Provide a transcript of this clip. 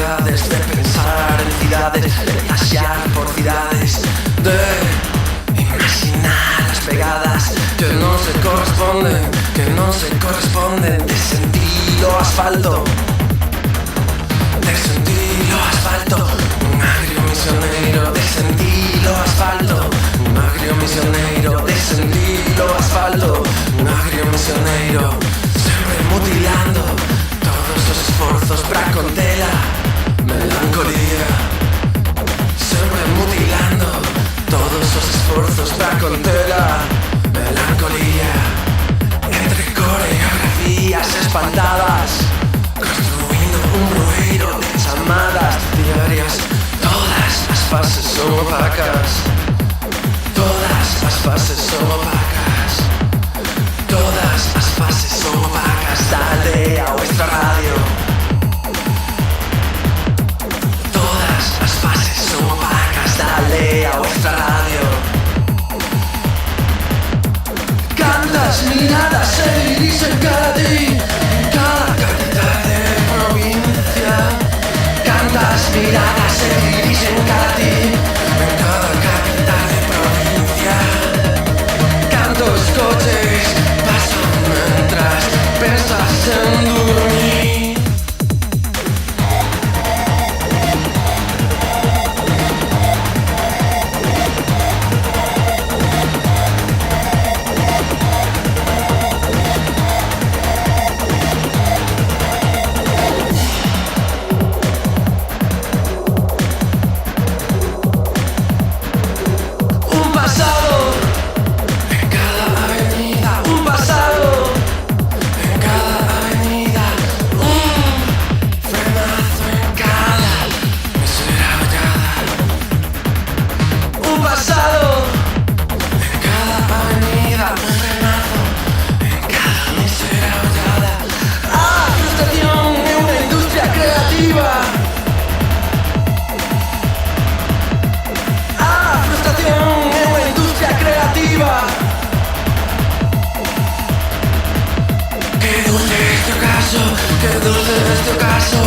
ciudades, de pensar en ciudades, de pasear por ciudades, de imaginar las pegadas que no se corresponden, de sentir o asfalto, un agrio misionero, de sentir o asfalto, un agrio misionero, de sentir o asfalto, un agrio misionero, siempre mutilando todos los esfuerzos para con tela, melancolía, siempre mutilando todos los esfuerzos para con tela, melancolía, entre coreografías espantadas, construyendo un ruido de llamadas diarias. Todas las fases son opacas, todas las fases son opacas, todas las fases son opacas. Dale a vuestra radio. Todas las fases son opacas. Dale a vuestra radio. Cantas miradas se dirigen cada ti, cada capital de provincia. Cantas miradas se dirigen cada ti, en cada capital de provincia. Cantos coches pasan mientras pensas en dormir. Que dulce este ocaso,